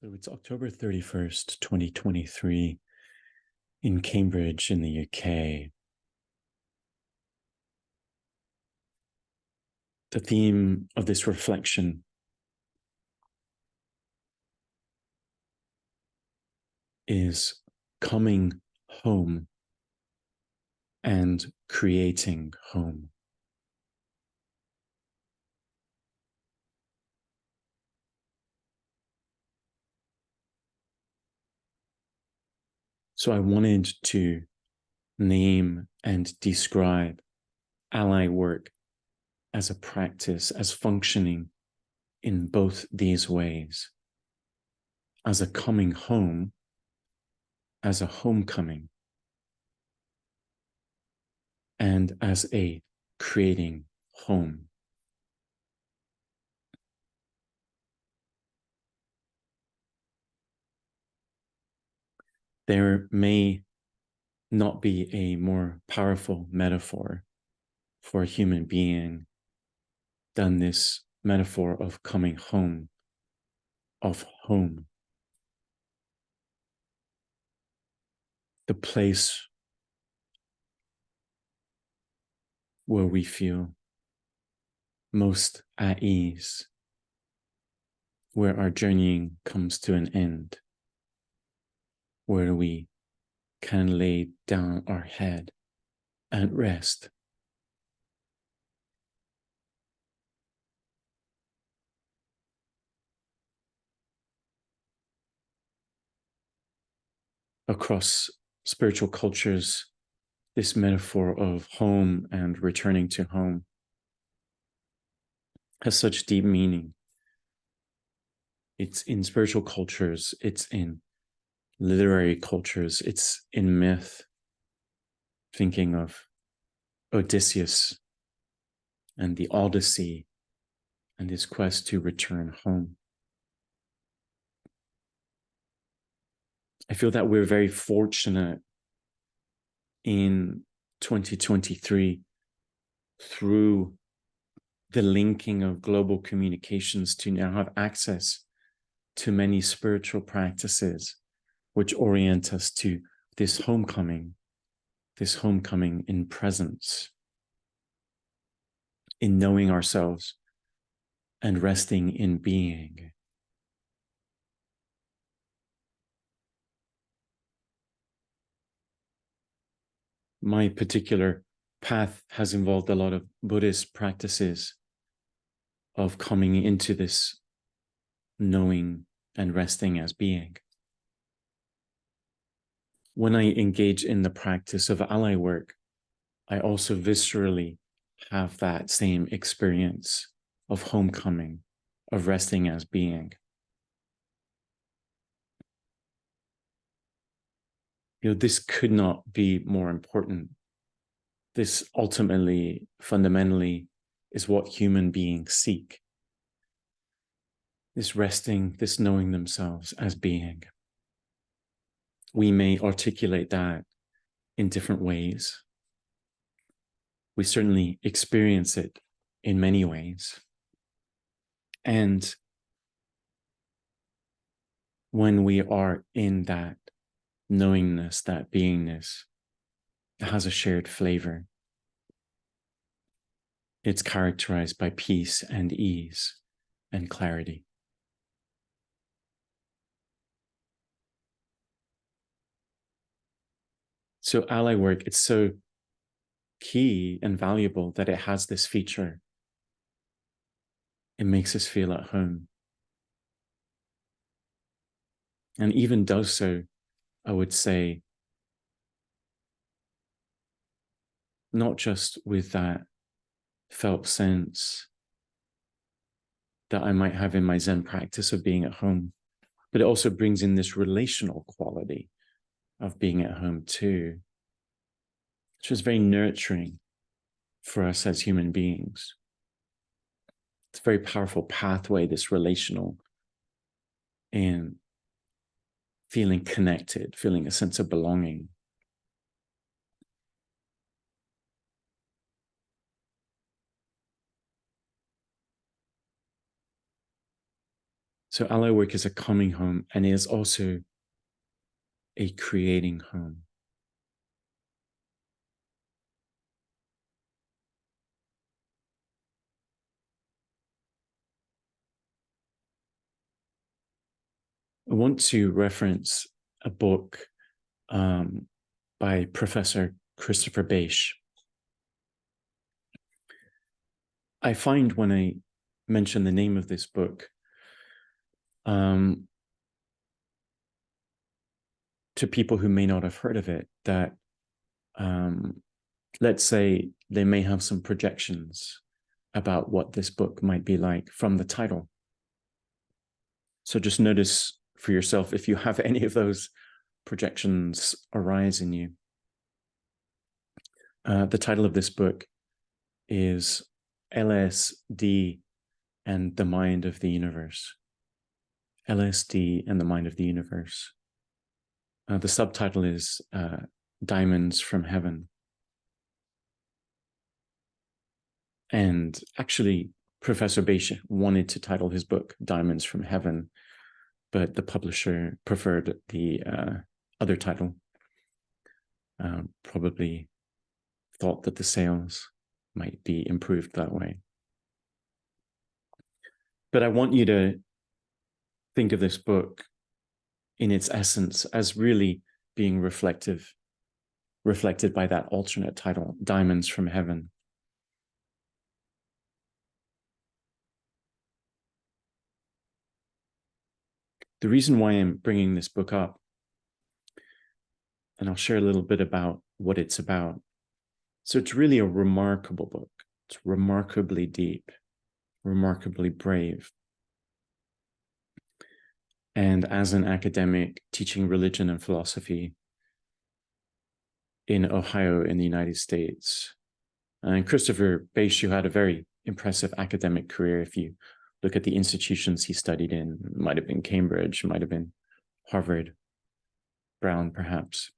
So it's October 31st, 2023 in Cambridge in the UK. The theme of this reflection is coming home and creating home. So I wanted to name and describe ally work as a practice, as functioning in both these ways, as a coming home, as a homecoming, and as a creating home. There may not be a more powerful metaphor for a human being than this metaphor of coming home, of home. The place where we feel most at ease, where our journeying comes to an end, where we can lay down our head and rest. Across spiritual cultures, this metaphor of home and returning to home has such deep meaning. It's in spiritual cultures, it's in literary cultures, it's in myth, thinking of Odysseus and the Odyssey and his quest to return home. I feel that we're very fortunate in 2023 through the linking of global communications to now have access to many spiritual practices which orient us to this homecoming in presence, in knowing ourselves and resting in being. My particular path has involved a lot of Buddhist practices of coming into this knowing and resting as being. When I engage in the practice of ally work, I also viscerally have that same experience of homecoming, of resting as being. This could not be more important. This ultimately, fundamentally, is what human beings seek. This resting, this knowing themselves as being. We may articulate that in different ways. We certainly experience it in many ways. And when we are in that knowingness, that beingness, it has a shared flavor. It's characterized by peace and ease and clarity. So ally work, it's so key and valuable that it has this feature. It makes us feel at home. And even does so, I would say, not just with that felt sense that I might have in my Zen practice of being at home, but it also brings in this relational quality of being at home too, which is very nurturing for us as human beings. It's a very powerful pathway, this relational, and feeling connected, feeling a sense of belonging. So ally work is a coming home and is also a creating home. I want to reference a book by Professor Christopher Bache. I find when I mention the name of this book, to people who may not have heard of it, that let's say they may have some projections about what this book might be like from the title. So just notice for yourself if you have any of those projections arise in you. The title of this book is LSD and the Mind of the Universe. LSD and the Mind of the Universe. The subtitle is Diamonds from Heaven. And actually, Professor Bache wanted to title his book Diamonds from Heaven, but the publisher preferred the other title. Probably thought that the sales might be improved that way. But I want you to think of this book in its essence as really being reflected by that alternate title, Diamonds from Heaven. The reason why I'm bringing this book up, and I'll share a little bit about what it's about. So it's really a remarkable book. It's remarkably deep, remarkably brave. And as an academic teaching religion and philosophy in Ohio in the United States, and Christopher Bache, who had a very impressive academic career, if you look at the institutions he studied in, it might have been Cambridge, might have been Harvard, Brown, perhaps.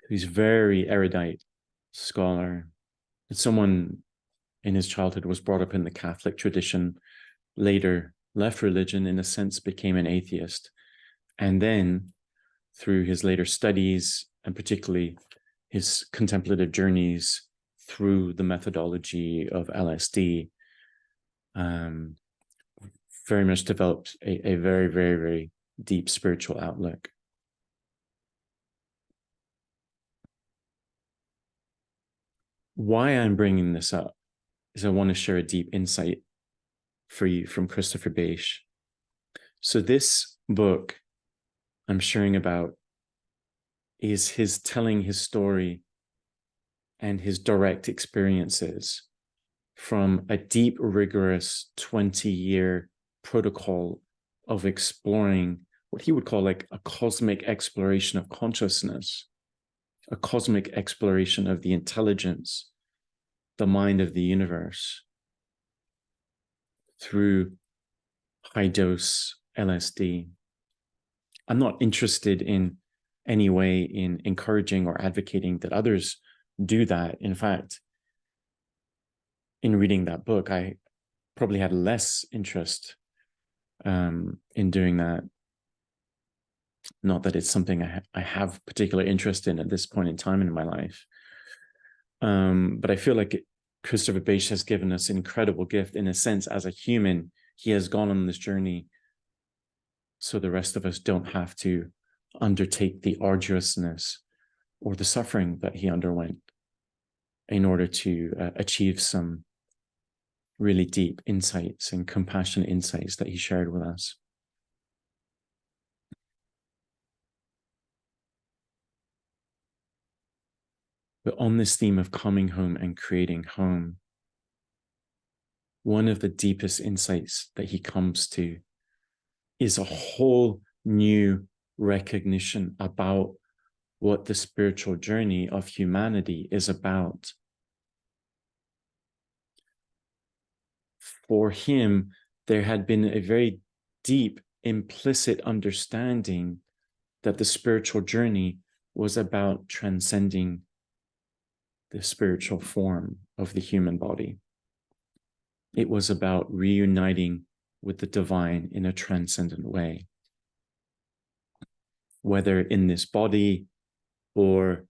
He's a very erudite scholar. It's someone in his childhood was brought up in the Catholic tradition, later left religion, in a sense became an atheist. And then through his later studies, and particularly his contemplative journeys through the methodology of LSD, very much developed a very, very, very deep spiritual outlook. Why I'm bringing this up is I want to share a deep insight for you from Christopher Bache. So this book I'm sharing about is his telling his story and his direct experiences from a deep, rigorous 20-year protocol of exploring what he would call like a cosmic exploration of consciousness, a cosmic exploration of the intelligence, the mind of the universe through high dose LSD. I'm not interested in any way in encouraging or advocating that others do that. In fact, in reading that book, I probably had less interest in doing that. Not that it's something I have particular interest in at this point in time in my life. But I feel like Christopher Bache has given us an incredible gift. In a sense, as a human, he has gone on this journey so the rest of us don't have to undertake the arduousness or the suffering that he underwent in order to achieve some really deep insights and compassionate insights that he shared with us. But on this theme of coming home and creating home, one of the deepest insights that he comes to is a whole new recognition about what the spiritual journey of humanity is about. For him, there had been a very deep, implicit understanding that the spiritual journey was about transcending the spiritual form of the human body. It was about reuniting with the divine in a transcendent way, whether in this body or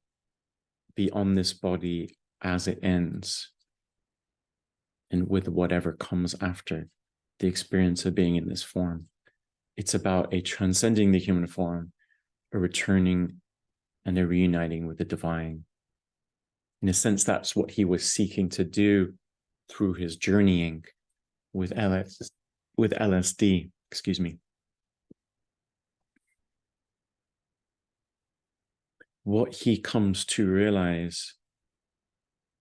beyond this body as it ends, and with whatever comes after the experience of being in this form. It's about a transcending the human form, a returning and a reuniting with the divine. In a sense, that's what he was seeking to do through his journeying with LSD, excuse me. What he comes to realize,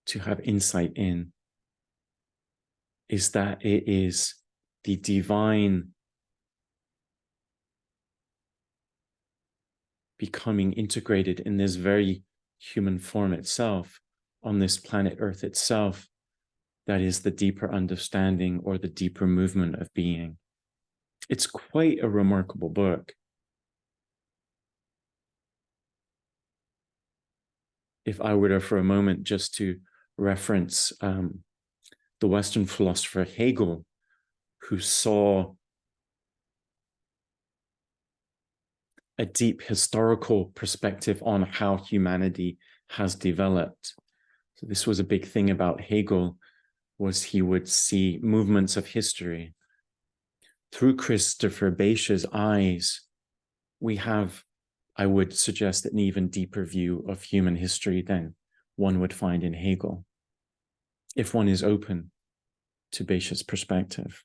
to have insight in, is that it is the divine becoming integrated in this very human form itself, on this planet Earth itself, that is the deeper understanding or the deeper movement of being. It's quite a remarkable book. If I were to, for a moment, just to reference the Western philosopher Hegel, who saw a deep historical perspective on how humanity has developed. So this was a big thing about Hegel, was he would see movements of history. Through Christopher Bache's eyes, we have, I would suggest, an even deeper view of human history than one would find in Hegel, if one is open to Bache's perspective.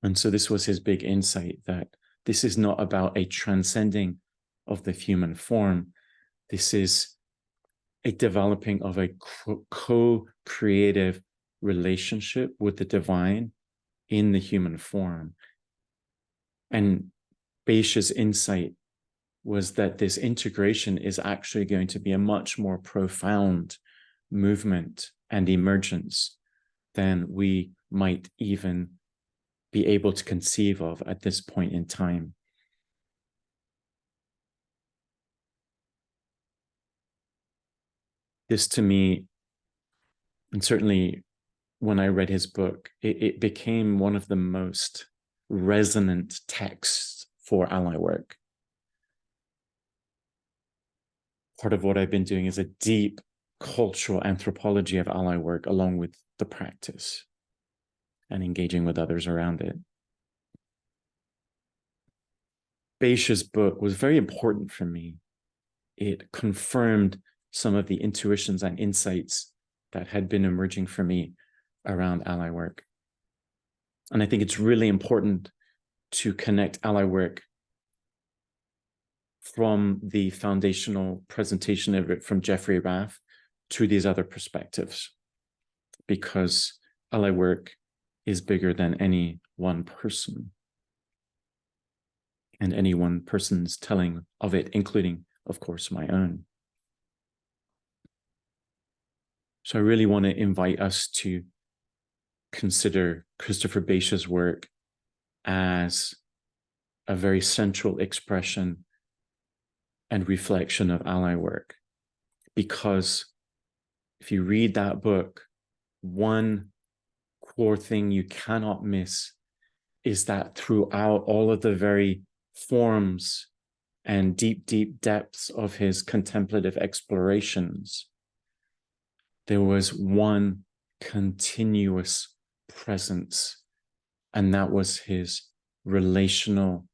And so this was his big insight, that this is not about a transcending of the human form. This is a developing of a co-creative relationship with the divine in the human form. And Bache's insight was that this integration is actually going to be a much more profound movement and emergence than we might even be able to conceive of at this point in time. This, to me, and certainly when I read his book, it became one of the most resonant texts for ally work. Part of what I've been doing is a deep cultural anthropology of ally work, along with the practice and engaging with others around it. Bache's book was very important for me. It confirmed some of the intuitions and insights that had been emerging for me around ally work. And I think it's really important to connect ally work from the foundational presentation of it from Jeffrey Raff to these other perspectives, because ally work is bigger than any one person and any one person's telling of it, including, of course, my own. So I really want to invite us to consider Christopher Bache's work as a very central expression and reflection of ally work. Because if you read that book, one core thing you cannot miss is that throughout all of the very forms and deep, deep depths of his contemplative explorations, there was one continuous presence, and that was his relational,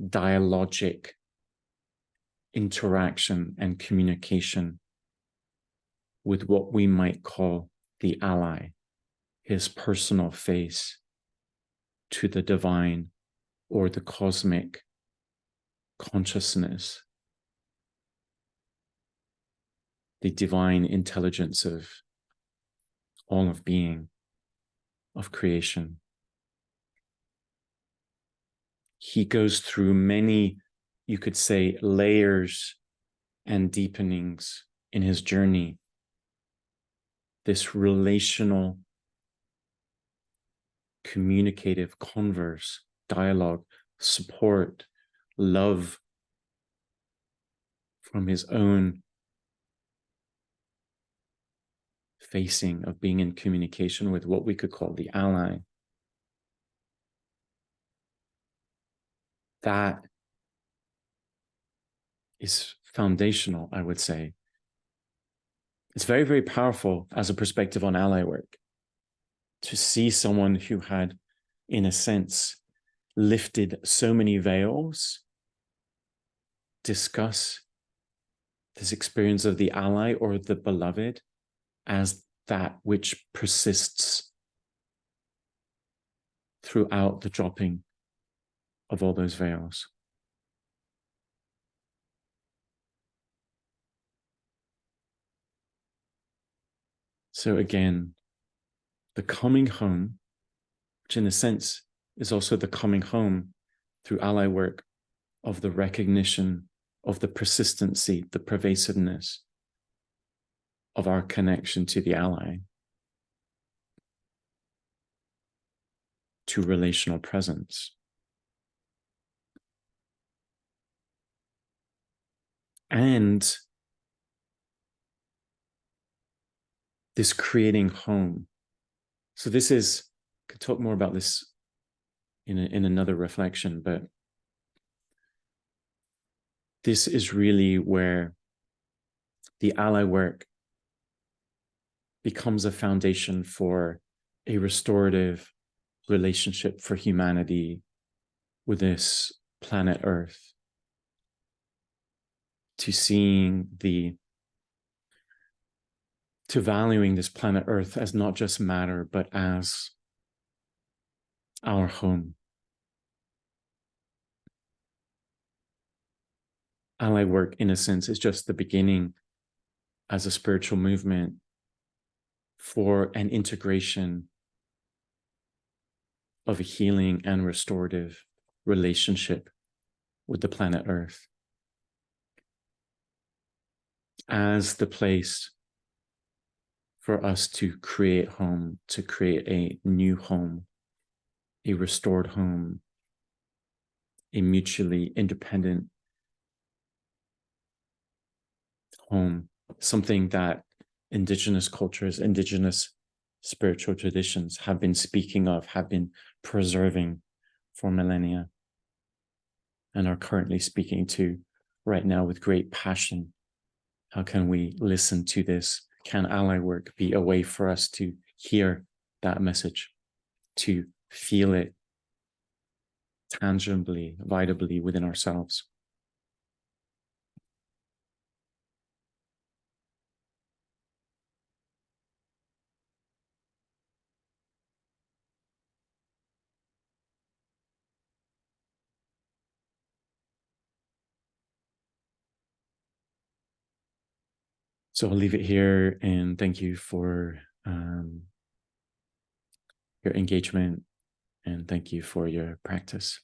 dialogic interaction and communication with what we might call the ally, his personal face to the divine or the cosmic consciousness, the divine intelligence of all of being, of creation. He goes through many, you could say, layers and deepenings in his journey. This relational, communicative converse, dialogue, support, love, from his own facing of being in communication with what we could call the ally. That is foundational, I would say. It's very, very powerful as a perspective on ally work to see someone who had, in a sense, lifted so many veils, discuss this experience of the ally or the beloved as that which persists throughout the dropping of all those veils. So again, the coming home, which in a sense is also the coming home through ally work of the recognition of the persistency, the pervasiveness of our connection to the ally, to relational presence. And this creating home. So this is, I could talk more about this in another reflection, but this is really where the ally work becomes a foundation for a restorative relationship for humanity with this planet Earth, to seeing to valuing this planet Earth as not just matter, but as our home. Ally work, in a sense, is just the beginning as a spiritual movement for an integration of a healing and restorative relationship with the planet Earth as the place for us to create home, to create a new home, a restored home, a mutually independent home, something that indigenous cultures, indigenous spiritual traditions have been speaking of, have been preserving for millennia, and are currently speaking to right now with great passion. How can we listen to this? Can ally work be a way for us to hear that message, to feel it tangibly, vitably within ourselves? So I'll leave it here, and thank you for your engagement, and thank you for your practice.